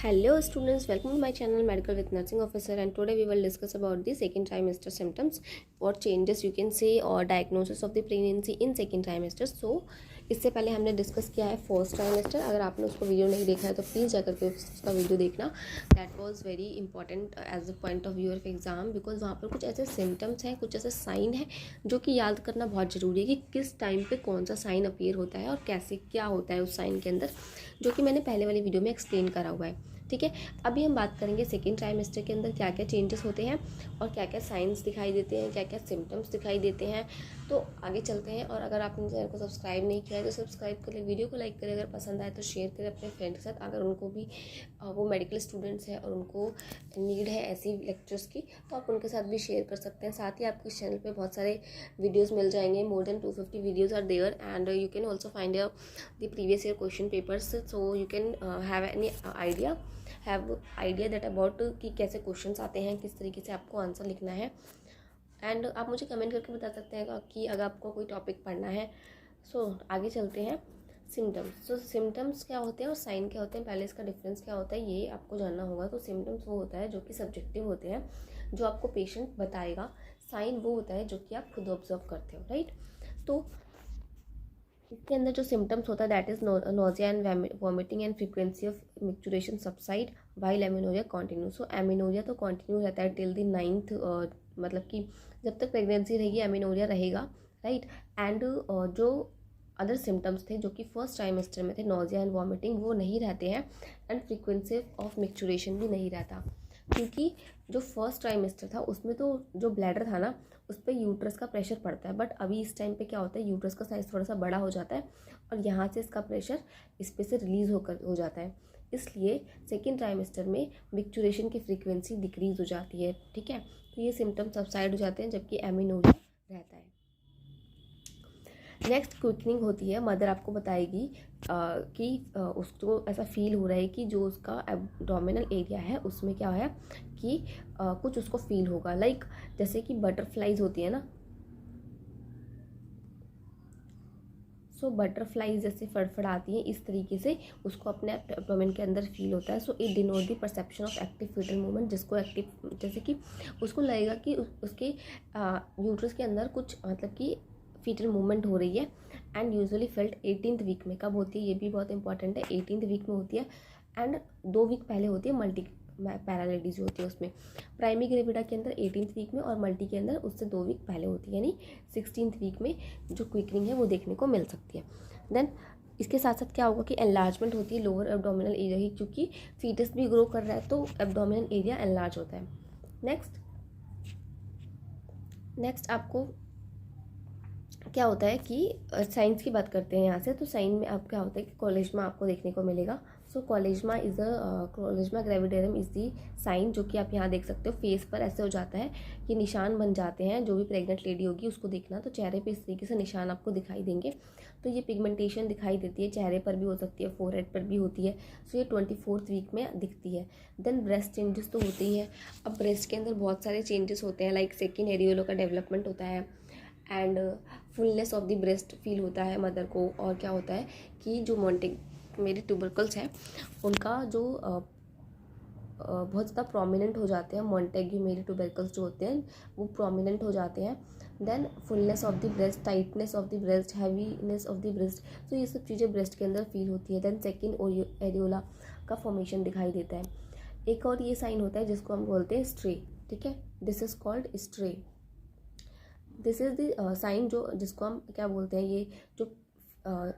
Hello students, welcome to my channel Medical with Nursing Officer, and today we will discuss about the second trimester symptoms, what changes you can say or diagnosis of the pregnancy in second trimester. So इससे पहले हमने discuss किया है first trimester. अगर आपने उसको video नहीं देखा है तो प्लीज़ जाकर के उसका वीडियो देखना. That was very important as a point of view of exam, because वहाँ पर कुछ ऐसे सिम्टम्स हैं, कुछ ऐसे साइन है जो कि याद करना बहुत ज़रूरी है कि किस टाइम पे कौन सा साइन अपीयर होता है और कैसे क्या होता है उस साइन के अंदर, जो कि मैंने पहले वाली वीडियो में एक्सप्लेन करा हुआ है. ठीक है, अभी हम बात करेंगे सेकेंड ट्राइमेस्टर के अंदर क्या क्या चेंजेस होते हैं और क्या क्या साइंस दिखाई देते हैं, क्या क्या सिम्टम्स दिखाई देते हैं. तो आगे चलते हैं. और अगर आपने चैनल को सब्सक्राइब नहीं किया है तो सब्सक्राइब करें, वीडियो को लाइक करें, अगर पसंद आए तो शेयर करें अपने फ्रेंड के साथ. अगर उनको भी वो मेडिकल स्टूडेंट्स हैं और उनको नीड है ऐसी लेक्चर्स की तो आप उनके साथ भी शेयर कर सकते हैं. साथ ही आपको इस चैनल पे बहुत सारे वीडियोस मिल जाएंगे. More than 250 videos are there and you can also find the previous year question papers, so you can have idea that about कि कैसे क्वेश्चंस आते हैं, किस तरीके से आपको आंसर लिखना है. एंड आप मुझे कमेंट करके बता सकते हैं कि अगर आपको कोई टॉपिक पढ़ना है. सो आगे चलते हैं. सिम्टम्स. सो सिम्टम्स क्या होते हैं और साइन क्या होते हैं, पहले इसका डिफरेंस क्या होता है ये आपको जानना होगा. तो सिम्टम्स वो होता है जो कि सब्जेक्टिव होते हैं, जो आपको पेशेंट बताएगा. साइन वो होता है जो कि आप खुद ऑब्जर्व करते हो, राइट. तो इसके अंदर जो सिम्टम्स होता है that is nausea and vomiting and frequency of micturition subside while amenorrhoea continue. So amenorrhoea तो कंटिन्यू रहता है टिल द 9th, मतलब कि जब तक प्रेगनेंसी रहेगी एमिनोरिया रहेगा, राइट. एंड जो अदर सिम्टम्स थे जो कि फर्स्ट ट्राइमेस्टर में थे, नोजिया एंड वॉमिटिंग, वो नहीं रहते हैं. एंड फ्रीक्वेंसी ऑफ मिक्चुरेशन भी नहीं रहता, क्योंकि जो फर्स्ट ट्राइमेस्टर था उसमें तो जो ब्लैडर था ना उस पर यूट्रस का प्रेशर पड़ता है. बट अभी इस टाइम पे क्या होता है, यूट्रस का साइज़ थोड़ा सा बड़ा हो जाता है और यहाँ से इसका प्रेशर इस पे से रिलीज़ हो जाता है. इसलिए सेकेंड ट्राइमेस्टर में मिक्चुरेशन की फ्रीक्वेंसी डिक्रीज़ हो जाती है. ठीक है, तो ये सिम्टम्स सबसाइड हो जाते हैं जबकि एमिनोरिया रहता है. नेक्स्ट क्विकनिंग होती है. मदर आपको बताएगी कि उसको ऐसा फील हो रहा है कि जो उसका एब्डोमिनल एरिया है उसमें क्या है कि कुछ उसको फील होगा, लाइक जैसे कि बटरफ्लाइज होती है ना. सो बटरफ्लाइज जैसे फड़फड़ाती हैं इस तरीके से उसको अपने एब्डोमेन के अंदर फील होता है. So it denote the perception of active fetal movement, जिसको एक्टिव जैसे कि उसको लगेगा कि उसके यूट्रस के अंदर कुछ मतलब कि फीटल मूवमेंट हो रही है. And usually felt 18th week में. कब होती है ये भी बहुत इंपॉर्टेंट है. 18th वीक में होती है एंड 2 वीक पहले होती है मल्टी पैरालिटिस जो होती है उसमें. प्राइमरी ग्रेविडा के अंदर 18th वीक में और मल्टी के अंदर उससे 2 वीक पहले होती है, यानी 16th वीक में जो क्विकनिंग है वो देखने को मिल सकती है. देन इसके साथ साथ क्या होगा कि एनलार्जमेंट होती है लोअर एब्डोमिनल एरिया ही, क्योंकि फीटस भी ग्रो कर रहा है तो एब्डोमिनल एरिया एनलार्ज होता है. नेक्स्ट आपको क्या होता है कि साइंस की बात करते हैं यहाँ से. तो साइन में आप क्या होता है कि कॉलेजमा आपको देखने को मिलेगा. So chloasma is chloasma gravidarum is the sign, जो कि आप यहाँ देख सकते हो. फेस पर ऐसे हो जाता है कि निशान बन जाते हैं. जो भी प्रेग्नेंट लेडी होगी उसको देखना तो चेहरे पे इस तरीके से निशान आपको दिखाई देंगे. तो ये पिगमेंटेशन दिखाई देती है, चेहरे पर भी हो सकती है, फोरहेड पर भी होती है. सो ये 24th वीक में दिखती है. देन ब्रेस्ट चेंजेस तो होते ही हैं. अब ब्रेस्ट के अंदर बहुत सारे चेंजेस होते हैं, लाइक सेकेंड एरियोलो का डेवलपमेंट होता है and fullness of the breast feel होता है मदर को. और क्या होता है कि जो मेरे ट्यूबरकल्स हैं उनका जो बहुत ज़्यादा प्रोमिनेंट हो जाते हैं. मॉन्टेग्यू मेरे ट्यूबरकल्स जो होते हैं वो प्रोमिनेंट हो जाते हैं. Then fullness of the breast, tightness of the breast, heaviness of the breast. तो ये सब चीज़ें ब्रेस्ट के अंदर फील होती है. देन सेकेंड एरियोला का फॉर्मेशन दिखाई देता है. एक और ये साइन होता है जिसको हम बोलते हैं स्ट्रे. ठीक है, this is called striae. This is the sign जो जिसको हम क्या बोलते हैं, ये जो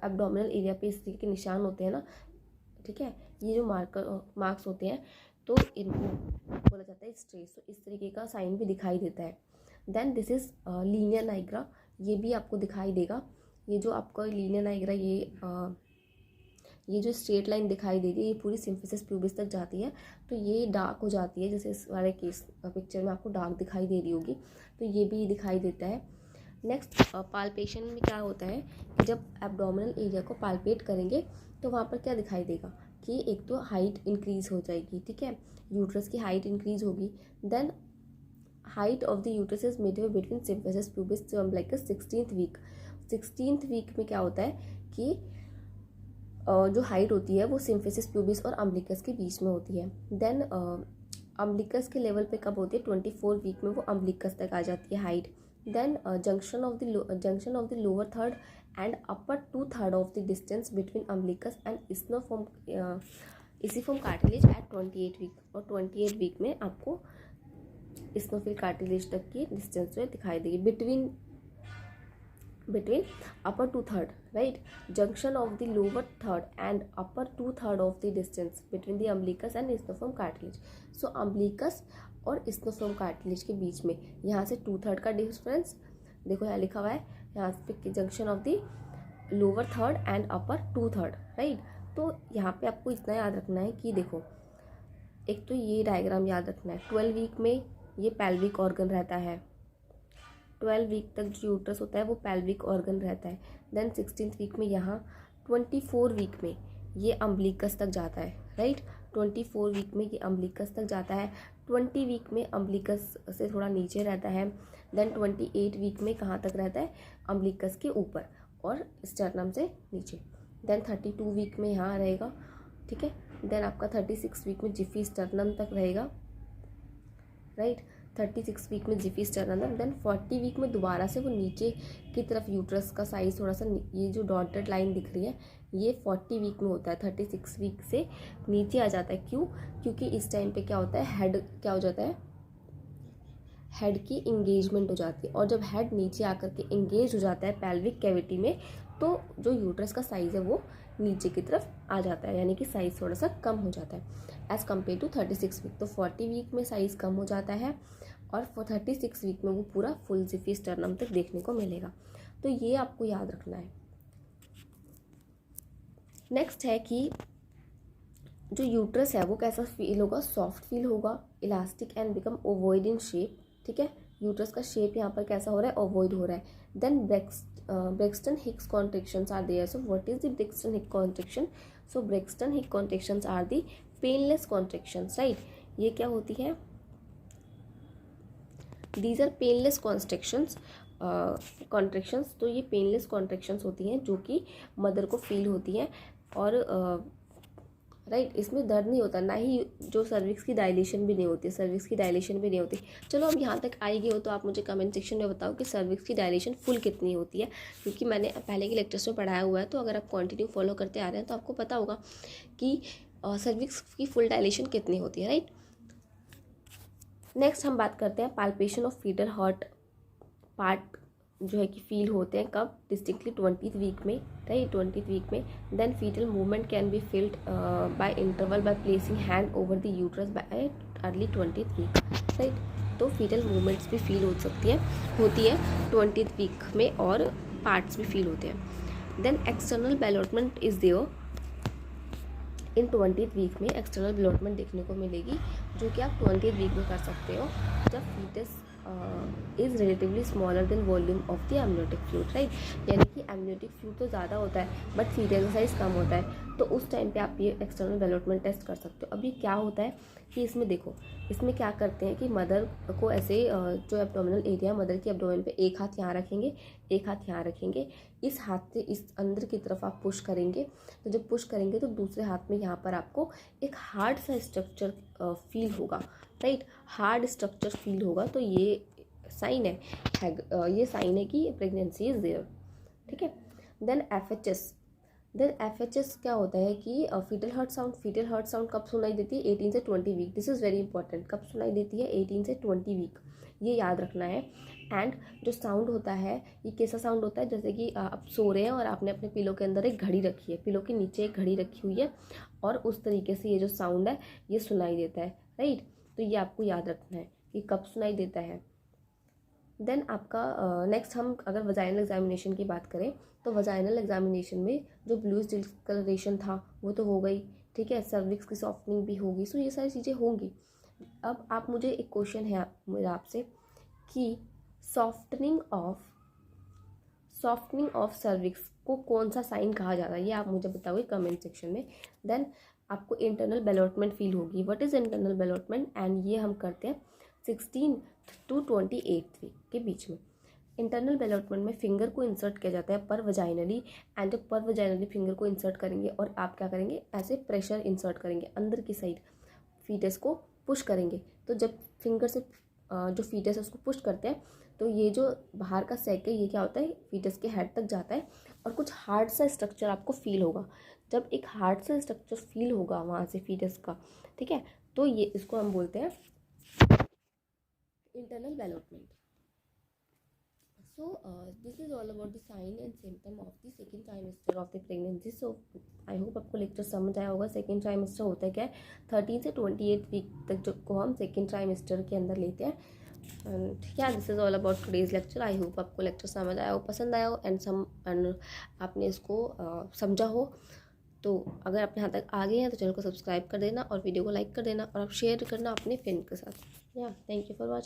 एब्डोमिनल एरिया पे इस तरीके के निशान होते हैं ना. ठीक है, ये जो मार्क्स होते हैं तो इनको बोला जाता है स्ट्रेस. तो इस तरीके का साइन भी दिखाई देता है. Then this is linear nigra. ये भी आपको दिखाई देगा. ये जो आपका लीनियर नाइग्रा ये जो स्ट्रेट लाइन दिखाई दे रही है ये पूरी सिम्फिसिस प्यूबिस तक जाती है. तो ये डार्क हो जाती है, जैसे इस वाले केस पिक्चर में आपको डार्क दिखाई दे रही होगी. तो ये भी दिखाई देता है. नेक्स्ट पाल्पेशन में क्या होता है कि जब एब्डोमिनल एरिया को पाल्पेट करेंगे तो वहाँ पर क्या दिखाई देगा कि एक तो हाइट इंक्रीज़ हो जाएगी. ठीक है, यूट्रस की हाइट इंक्रीज़ होगी. Then height of the uterus is midway between symphysis pubis, 16th week. 16th week में क्या होता है कि जो हाइट होती है वो सिम्फिसिस प्यूबिस और अम्बिलिकस के बीच में होती है। देन अम्बिलिकस के लेवल पे कब होती है, 24 वीक में वो अम्बिलिकस तक आ जाती है height. Then junction of the lower third and upper 2/3 of the distance between umbilicus and ensiform cartilage at 28 week. और 28 वीक में आपको स्नोफिल कार्टिलेज तक की डिस्टेंस जो है दिखाई देगी between upper 2/3, right? Junction of the lower third and upper 2/3 of the distance between the umbilicus and isthmiform cartilage. So umbilicus और isthmiform cartilage के बीच में यहाँ से 2/3 का डिफरेंस देखो, यहाँ लिखा हुआ है, यहाँ पे junction of the lower third and upper 2/3, right. तो यहाँ पे आपको इतना याद रखना है कि देखो, एक तो ये डायग्राम याद रखना है, 12 वीक में ये पेल्विक ऑर्गन रहता है, 12 वीक तक जो यूट्रस होता है वो पेल्विक ऑर्गन रहता है। देन 16th वीक में यहाँ, 24 वीक में ये अम्बिलिकस तक जाता है, राइट। 24 वीक में ये अम्बिलिकस तक जाता है, 20 वीक में अम्बिलिकस से थोड़ा नीचे रहता है। देन 28 वीक में कहाँ तक रहता है, अम्बिलिकस के ऊपर और स्टर्नम से नीचे। देन 32 वीक में यहाँ रहेगा, ठीक है। देन आपका 36 वीक में जिफी स्टर्नम तक रहेगा, राइट। 36 वीक में जिफी स्टर्नम। देन 40 वीक में दोबारा से वो नीचे की तरफ यूट्रस का साइज थोड़ा सा, ये जो डॉटेड लाइन दिख रही है ये 40 वीक में होता है, 36 वीक से नीचे आ जाता है। क्यों? क्योंकि इस टाइम पे क्या होता है, हेड क्या हो जाता है, हेड की इंगेजमेंट हो जाती है। और जब हेड नीचे आकर के इंगेज हो जाता है पेल्विक कैविटी में, तो जो यूट्रस का साइज़ है वो नीचे की तरफ आ जाता है, यानी कि साइज़ थोड़ा सा कम हो जाता है एज़ कम्पेयर टू 36 वीक। तो 40 वीक में साइज़ कम हो जाता है और 36 वीक में वो पूरा फुल जिफी स्टर्नम तक देखने को मिलेगा। तो ये आपको याद रखना है। नेक्स्ट है कि जो यूट्रस है वो कैसा फील होगा, सॉफ्ट फील होगा, elastic and become ovoid in shape, ठीक है। यूट्रस का शेप यहाँ पर कैसा हो रहा है, ओवॉइड हो रहा है। Then Braxton Hicks contractions are there. So what is the Braxton Hick contraction? So Braxton Hick contractions are the painless contractions, right. ये क्या होती है, दीज आर पेनलेस कॉन्ट्रैक्शंस। तो ये पेनलेस कॉन्ट्रैक्शंस होती हैं जो कि मदर को फील होती हैं और राइट, इसमें दर्द नहीं होता, ना ही जो सर्विक्स की डायलेशन भी नहीं होती, सर्विक्स की डायलेशन भी नहीं होती। चलो अब यहाँ तक आई गए हो तो आप मुझे कमेंट सेक्शन में बताओ कि सर्विक्स की डायलेशन फुल कितनी होती है, क्योंकि मैंने पहले के लेक्चर्स में पढ़ाया हुआ है। तो अगर आप कंटिन्यू फॉलो करते आ रहे हैं तो आपको पता होगा कि सर्विक्स की फुल डायलेशन कितनी होती है, राइट। नेक्स्ट हम बात करते हैं palpation of fetal heart part जो है कि फील होते हैं कब, डिस्टिंक्टली 20th वीक में, राइट, 20th वीक में। Then fetal movement can be felt by interval by placing hand over the uterus by early 20th week, right. तो fetal movements भी फील हो सकती है, होती है 20th वीक में, और पार्ट्स भी फील होते हैं। Then external development is there in 20th week में, एक्सटर्नल डेवलपमेंट देखने को मिलेगी जो कि आप 20th वीक में कर सकते हो, जब fetus is relatively smaller than volume of the amniotic fluid, right. यानी कि एमनियोटिक फ्लूइड तो ज़्यादा होता है बट फीटल का साइज कम होता है, तो उस टाइम पे आप ये एक्सटर्नल डेवलपमेंट टेस्ट कर सकते हो। अभी क्या होता है कि इसमें देखो, इसमें क्या करते हैं कि मदर को ऐसे जो एब्डोमिनल एरिया, मदर की एब्डोमेन पे एक हाथ यहाँ रखेंगे, एक हाथ यहाँ रखेंगे, इस हाथ से इस अंदर की तरफ आप पुश करेंगे। तो जब पुश करेंगे तो दूसरे हाथ में यहाँ पर आपको एक हार्ड सा स्ट्रक्चर फील होगा, राइट, हार्ड स्ट्रक्चर फील होगा। तो ये साइन है, ये साइन है कि प्रेगनेंसी इज देयर, ठीक है। देन एफएचएस क्या होता है कि फीटल हार्ट साउंड कब सुनाई देती है, 18 से 20 week. This is very important, कब सुनाई देती है, 18 से 20 वीक, ये याद रखना है। एंड जो साउंड होता है ये कैसा साउंड होता है, जैसे कि आप सो रहे हैं और आपने अपने पिलो के अंदर एक घड़ी रखी है, पिलो के नीचे एक घड़ी रखी हुई है, और उस तरीके से ये जो साउंड है ये सुनाई देता है, राइट। तो ये आपको याद रखना है कि कब सुनाई देता है। देन आपका नेक्स्ट हम अगर वजाइनल एग्जामिनेशन की बात करें तो वजाइनल एग्जामिनेशन में जो ब्लूइश डिस्कलरेशन था वो तो हो गई, ठीक है। सर्विक्स की सॉफ्टनिंग भी होगी, सो ये सारी चीज़ें होंगी। अब आप मुझे एक क्वेश्चन है मेरा आपसे कि सॉफ्टनिंग ऑफ सर्विक्स को कौन सा साइन कहा जाता है, ये आप मुझे बताओगे कमेंट सेक्शन में। देन आपको इंटरनल बेलोटमेंट फील होगी, व्हाट इज़ इंटरनल बेलोटमेंट, एंड ये हम करते हैं 16 to 28 वीक के बीच में। इंटरनल डेवलपमेंट में फिंगर को इंसर्ट किया जाता है पर वजाइनली, एंड जब पर वजाइनली फिंगर को इंसर्ट करेंगे और आप क्या करेंगे, ऐसे प्रेशर इंसर्ट करेंगे अंदर की साइड, फीटस को पुश करेंगे। तो जब फिंगर से जो फीटस है उसको पुश करते हैं तो ये जो बाहर का सैक है ये क्या होता है, फीटस के हेड तक जाता है और कुछ हार्ड सा स्ट्रक्चर आपको फील होगा। जब एक हार्ड सा स्ट्रक्चर फील होगा वहाँ से फीटस का, ठीक है, तो ये इसको हम बोलते हैं internal development. So this is all about the sign and symptom of the second trimester of the pregnancy. So I hope आपको लेक्चर समझ आया होगा। सेकेंड ट्राइमेस्टर होता है क्या है, 13 से 28 वीक तक जो को हम सेकेंड ट्राइमेस्टर के अंदर लेते हैं। एंड या this is all about today's lecture. I hope आपको लेक्चर समझ आया हो, पसंद आया हो, एंड आपने इसको समझा हो। तो अगर आप यहाँ तक आ गए हैं तो चैनल को सब्सक्राइब कर देना और वीडियो को लाइक कर देना और आप शेयर करना अपने फ्रेंड के साथ। या थैंक यू फॉर वॉचिंग।